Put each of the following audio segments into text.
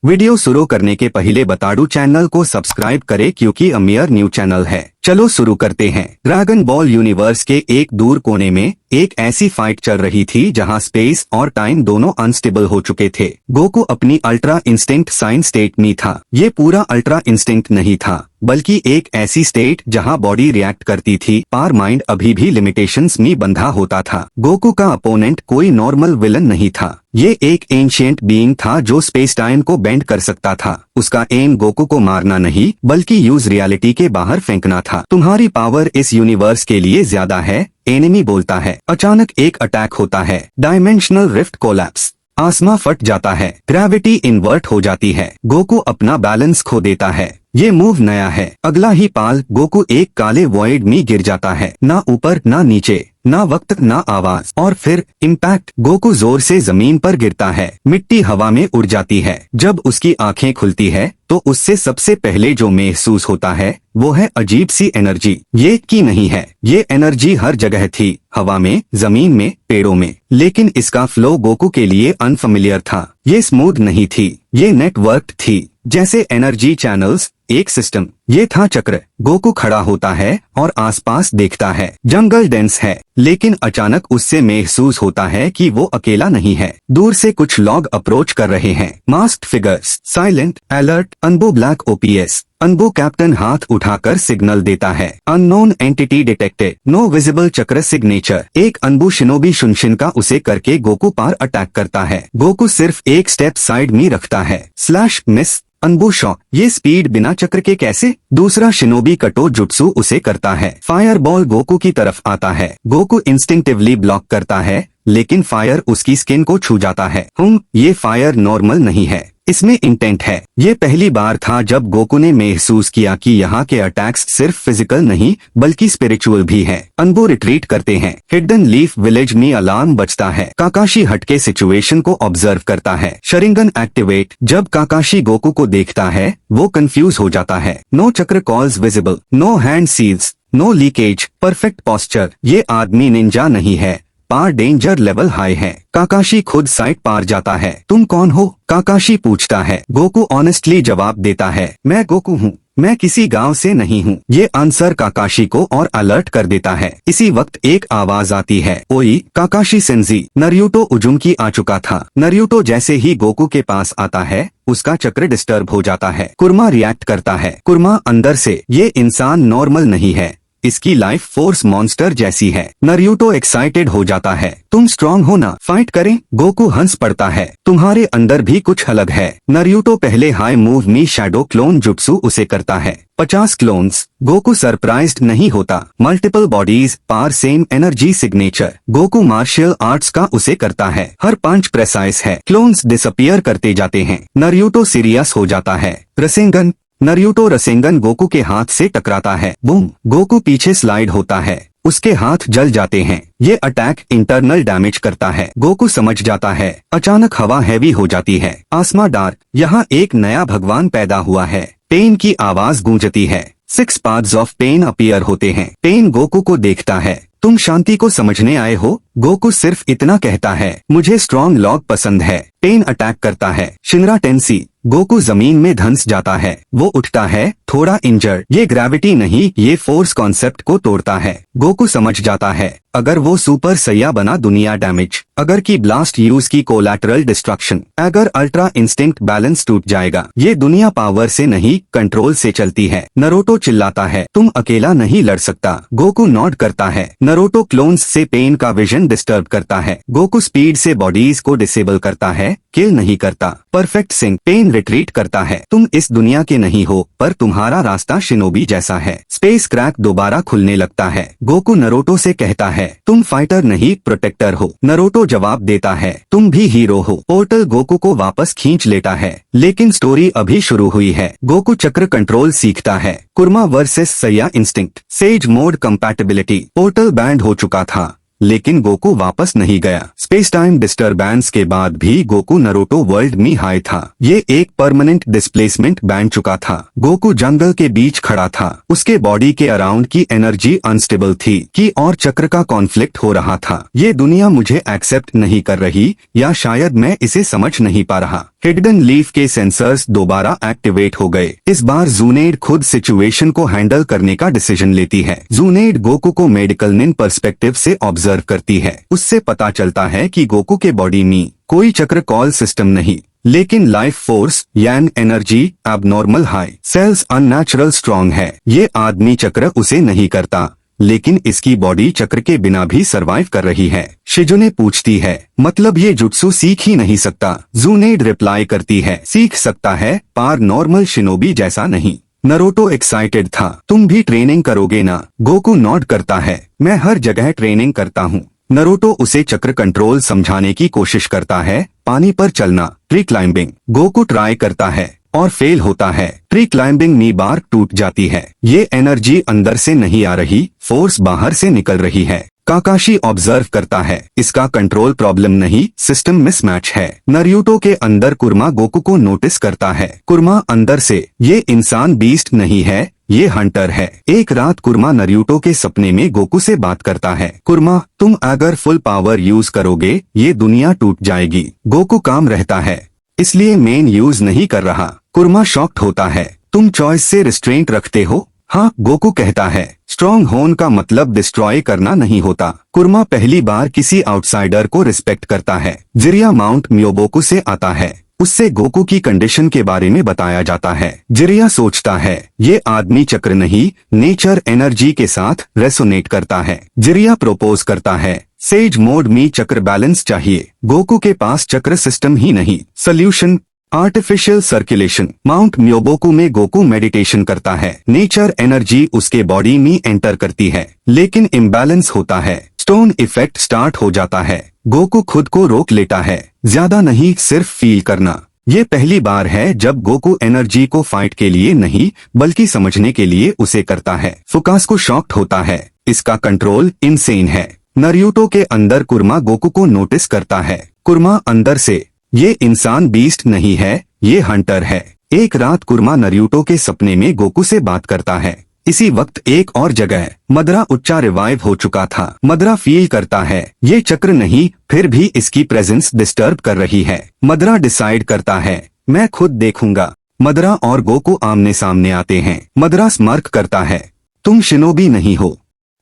Video शुरू करने के पहले बता दूं चैनल को सब्सक्राइब करें क्योंकि अमीर न्यू चैनल है। चलो शुरू करते हैं। ड्रैगन बॉल यूनिवर्स के एक दूर कोने में एक ऐसी फाइट चल रही थी जहां स्पेस और टाइम दोनों अनस्टेबल हो चुके थे। गोकू अपनी अल्ट्रा इंस्टिंक्ट साइन स्टेट में था। ये पूरा अल्ट्रा इंस्टिंक्ट नहीं था बल्कि एक ऐसी स्टेट जहां बॉडी रिएक्ट करती थी पर माइंड अभी भी लिमिटेशंस में बंधा होता था। गोकू का अपोनेंट कोई नॉर्मल विलन नहीं था। ये एक एंशिएंट बीइंग था जो स्पेस टाइम को बेंड कर सकता था। उसका एम गोकू को मारना नहीं बल्कि यूज रियलिटी के बाहर फेंकना था। तुम्हारी पावर इस यूनिवर्स के लिए ज्यादा है, एनिमी बोलता है। अचानक एक अटैक होता है। डायमेंशनल रिफ्ट कोलैप्स, आसमां फट जाता है, ग्रेविटी इन्वर्ट हो जाती है। गोकू अपना बैलेंस खो देता है। ये मूव नया है। अगला ही पाल गोकू एक काले वॉइड में गिर जाता है। ना ऊपर ना नीचे, ना वक्त ना आवाज, और फिर इम्पैक्ट। गोकू जोर से जमीन पर गिरता है। मिट्टी हवा में उड़ जाती है। जब उसकी आंखें खुलती है तो उससे सबसे पहले जो महसूस होता है वो है अजीब सी एनर्जी। ये की नहीं है, ये एनर्जी हर जगह थी, हवा में, जमीन में, पेड़ों में। लेकिन इसका फ्लो गोकू के लिए अनफेमिलियर था। ये स्मूथ नहीं थी, ये नेटवर्क थी, जैसे एनर्जी चैनल्स, एक सिस्टम। ये था चक्र। गोकू खड़ा होता है और आसपास देखता है। जंगल डेंस है, लेकिन अचानक उससे महसूस होता है कि वो अकेला नहीं है। दूर से कुछ लोग अप्रोच कर रहे हैं। Masked figures, silent, alert. Anbu black ops. Anbu captain हाथ उठाकर सिग्नल देता है। Unknown entity detected, no visible chakra signature. एक अनबू शिनोबी शुनशिन का उसे करके गोकू पर अटैक करता है। गोकू सिर्फ एक स्टेप साइड में रखता है। Slash miss, Anbu shot. ये स्पीड बिना चक्र के कैसे? दूसरा शिनोबी कटो जुट्सु उसे करता है। फायर बॉल गोकू की तरफ आता है। गोकू इंस्टिंक्टिवली ब्लॉक करता है, लेकिन फायर उसकी स्किन को छू जाता है। ये फायर नॉर्मल नहीं है, इसमें इंटेंट है। ये पहली बार था जब गोकू ने महसूस किया कि यहाँ के अटैक्स सिर्फ फिजिकल नहीं बल्कि स्पिरिचुअल भी है। अनबू रिट्रीट करते हैं। हिडन लीफ विलेज में अलार्म बजता है। काकाशी हटके सिचुएशन को ऑब्जर्व करता है। शरिंगन एक्टिवेट। जब काकाशी गोकू को देखता है वो कंफ्यूज हो जाता है। No chakra coils visible, no hand seals, no leakage, perfect posture. ये आदमी निंजा नहीं है, पार डेंजर लेवल हाई है। काकाशी खुद साइट पार जाता है। तुम कौन हो? काकाशी पूछता है। गोकू ऑनेस्टली जवाब देता है, मैं गोकू हूँ, मैं किसी गांव से नहीं हूँ। ये आंसर काकाशी को और अलर्ट कर देता है। इसी वक्त एक आवाज आती है, ओई काकाशी सेंजी। नरियूटो उजुमकी आ चुका था। नरियूटो जैसे ही गोकू के पास आता है उसका चक्र डिस्टर्ब हो जाता है। कुर्मा रिएक्ट करता है। कुर्मा अंदर से, ये इंसान नॉर्मल नहीं है, इसकी लाइफ फोर्स मॉन्स्टर जैसी है। नरियूटो एक्साइटेड हो जाता है। तुम स्ट्रांग हो ना, फाइट करें? गोकू हंस पड़ता है। तुम्हारे अंदर भी कुछ अलग है। नरियूटो पहले हाई मूव में शैडो क्लोन जुट्सु उसे करता है। 50 क्लोन्स। गोकू सरप्राइज्ड नहीं होता। मल्टीपल बॉडीज, पार same energy signature. Goku martial arts का उसे करता है। हर पंच प्रेसाइज है। क्लोन्स डिसअपियर करते जाते हैं। नरियूटो सीरियस हो जाता है। रसेंगन। नरियूटो रसेंगन गोकू के हाथ से टकराता है। बूम। गोकू पीछे स्लाइड होता है। उसके हाथ जल जाते हैं। ये अटैक इंटरनल डैमेज करता है। गोकू समझ जाता है। अचानक हवा हैवी हो जाती है। आसमां डार्क। यहाँ एक नया भगवान पैदा हुआ है। पेन की आवाज गूंजती है। 6 पाथ्स ऑफ पेन अपीयर होते हैं। पेन गोकू को देखता है। तुम शांति को समझने आए हो? गोकू सिर्फ इतना कहता है, मुझे स्ट्रॉन्ग लॉग पसंद है। पेन अटैक करता है। शिनरा टेंसी। गोकू जमीन में धंस जाता है। वो उठता है, थोड़ा इंजर्ड। ये ग्रेविटी नहीं, ये फोर्स कॉन्सेप्ट को तोड़ता है। गोकू समझ जाता है, अगर वो सुपर सैया बना दुनिया डैमेज, अगर की ब्लास्ट यूज की कोलैटरल डिस्ट्रक्शन, अगर अल्ट्रा इंस्टिंक्ट बैलेंस टूट जाएगा। ये दुनिया पावर से नहीं कंट्रोल से चलती है। नरोटो चिल्लाता है, तुम अकेला नहीं लड़ सकता। गोकू नॉड करता है। नरोटो क्लोन्स से पेन का विजन डिस्टर्ब करता है। गोकू स्पीड से बॉडीज को डिसेबल करता है, किल नहीं करता। Perfect sink. पेन रिट्रीट करता है। तुम इस दुनिया के नहीं हो, पर तुम्हारा रास्ता शिनोबी जैसा है। स्पेस क्रैक दोबारा खुलने लगता है। गोकू नरोटो से कहता है, तुम फाइटर नहीं प्रोटेक्टर हो। नरोटो जवाब देता है, तुम भी हीरो हो। पोर्टल गोकू को वापस खींच लेता है। लेकिन स्टोरी अभी शुरू हुई है। गोकू चक्र कंट्रोल सीखता है। कुर्मा वर्सेस सैया instinct. Sage mode compatibility. Portal band हो चुका था, लेकिन गोकू वापस नहीं गया। स्पेस टाइम डिस्टर्बेंस के बाद भी गोकू नरोटो वर्ल्ड में हाई था। ये एक परमानेंट डिस्प्लेसमेंट बन चुका था। गोकू जंगल के बीच खड़ा था। उसके बॉडी के अराउंड की एनर्जी अनस्टेबल थी कि और चक्र का कॉन्फ्लिक्ट हो रहा था। ये दुनिया मुझे एक्सेप्ट नहीं कर रही, या शायद मैं इसे समझ नहीं पा रहा। हिडन लीफ के सेंसर्स दोबारा एक्टिवेट हो गए। इस बार जूनेड खुद सिचुएशन को हैंडल करने का डिसीजन लेती है। जूनेड गोकू को मेडिकल निन पर्सपेक्टिव से ऑब्जर्व करती है। उससे पता चलता है कि गोकू के बॉडी में कोई चक्र कॉल सिस्टम नहीं, लेकिन life force yang energy abnormal high, cells unnatural strong है। ये आदमी चक्र उसे नहीं करता, लेकिन इसकी बॉडी चक्र के बिना भी सरवाइव कर रही है। शिजुने पूछती है, मतलब ये जुत्सु सीख ही नहीं सकता? जूनेड रिप्लाई करती है, सीख सकता है, पर नॉर्मल शिनोबी जैसा नहीं। नरोटो एक्साइटेड था, तुम भी ट्रेनिंग करोगे ना? गोकू नॉड करता है, मैं हर जगह ट्रेनिंग करता हूँ। नरोटो उसे चक्र कंट्रोल समझाने की कोशिश करता है। पानी पर चलना, ट्री क्लाइंबिंग। गोकू ट्राई करता है और फेल होता है। ट्री क्लाइंबिंग में बार टूट जाती है। ये एनर्जी अंदर से नहीं आ रही, फोर्स बाहर से निकल रही है। काकाशी ऑब्जर्व करता है, इसका कंट्रोल प्रॉब्लम नहीं, सिस्टम मिसमैच है। नरियूटो के अंदर कुर्मा गोकू को नोटिस करता है। कुर्मा अंदर से, ये इंसान बीस्ट नहीं है, ये हंटर है। एक रात कुर्मा नरियूटो के सपने में गोकू से बात करता है। कुर्मा, तुम अगर फुल पावर यूज करोगे ये दुनिया टूट जाएगी। गोकू काम रहता है, इसलिए मेन यूज नहीं कर रहा। कुर्मा शॉक्ड होता है, तुम चॉइस से रिस्ट्रेंट रखते हो? हाँ, गोकू कहता है, स्ट्रॉन्ग होन का मतलब डिस्ट्रॉय करना नहीं होता। कुर्मा पहली बार किसी आउटसाइडर को रिस्पेक्ट करता है। जिरिया माउंट म्योबोकू से आता है। उससे गोकू की कंडीशन के बारे में बताया जाता है। जिरिया सोचता है, ये आदमी चक्र नहीं, नेचर एनर्जी के साथ रेसोनेट करता है। जिरिया प्रोपोज करता है, सेज मोड में चक्र बैलेंस चाहिए। गोकू के पास चक्र सिस्टम ही नहीं। Solution, artificial circulation. माउंट म्योबोकू में गोकू मेडिटेशन करता है। नेचर एनर्जी उसके बॉडी में एंटर करती है, लेकिन इम्बैलेंस होता है। स्टोन इफेक्ट स्टार्ट हो जाता है। गोकू खुद को रोक लेता है, ज्यादा नहीं, सिर्फ फील करना। ये पहली बार है जब गोकू एनर्जी को फाइट के लिए नहीं बल्कि समझने के लिए उसे करता है। फुकास को शॉक्ड होता है, इसका कंट्रोल इनसेन है। नरियूटो के अंदर कुर्मा गोकू को नोटिस करता है। कुर्मा अंदर से, ये इंसान बीस्ट नहीं है, ये हंटर है। एक रात कुर्मा नरियूटो के सपने में गोकू से बात करता है। इसी वक्त एक और जगह मदरा उच्चा रिवाइव हो चुका था। मदरा फील करता है, ये चक्र नहीं, फिर भी इसकी प्रेजेंस डिस्टर्ब कर रही है। मदरा डिसाइड करता है, मैं खुद देखूंगा। मदरा और गोकू आमने सामने आते हैं। मदरा स्मर्क करता है, तुम शिनोबी नहीं हो।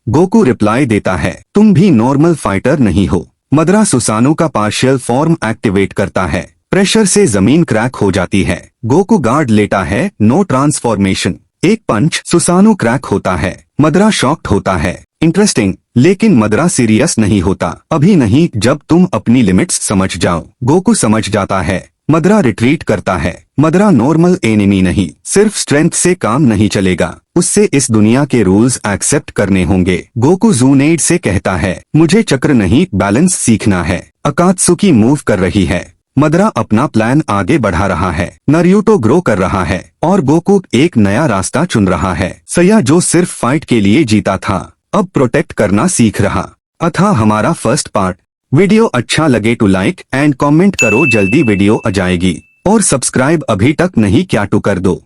गोकू रिप्लाई देता है, तुम भी नॉर्मल फाइटर नहीं हो। मदरा सुसानो का पार्शियल फॉर्म एक्टिवेट करता है। प्रेशर से जमीन क्रैक हो जाती है। गोकू गार्ड लेता है, नो ट्रांसफॉर्मेशन। एक पंच, सुसानो क्रैक होता है। मदरा शॉक्ड होता है, इंटरेस्टिंग, लेकिन मदरा सीरियस नहीं होता। अभी नहीं, जब तुम अपनी लिमिट्स समझ जाओ। गोकू समझ जाता है। मदरा रिट्रीट करता है। मदरा नॉर्मल एनिमी नहीं, सिर्फ स्ट्रेंथ से काम नहीं चलेगा, उससे इस दुनिया के रूल्स एक्सेप्ट करने होंगे। गोकू जूनेड से कहता है, मुझे चक्र नहीं बैलेंस सीखना है। अकात्सुकी मूव कर रही है। मदरा अपना प्लान आगे बढ़ा रहा है। नरियूटो ग्रो कर रहा है और गोकू एक नया रास्ता चुन रहा है। सया जो सिर्फ फाइट के लिए जीता था, अब प्रोटेक्ट करना सीख रहा। अथा हमारा फर्स्ट पार्ट। वीडियो अच्छा लगे तो लाइक एंड कमेंट करो, जल्दी वीडियो आ जाएगी। और सब्सक्राइब अभी तक नहीं क्या तो कर दो।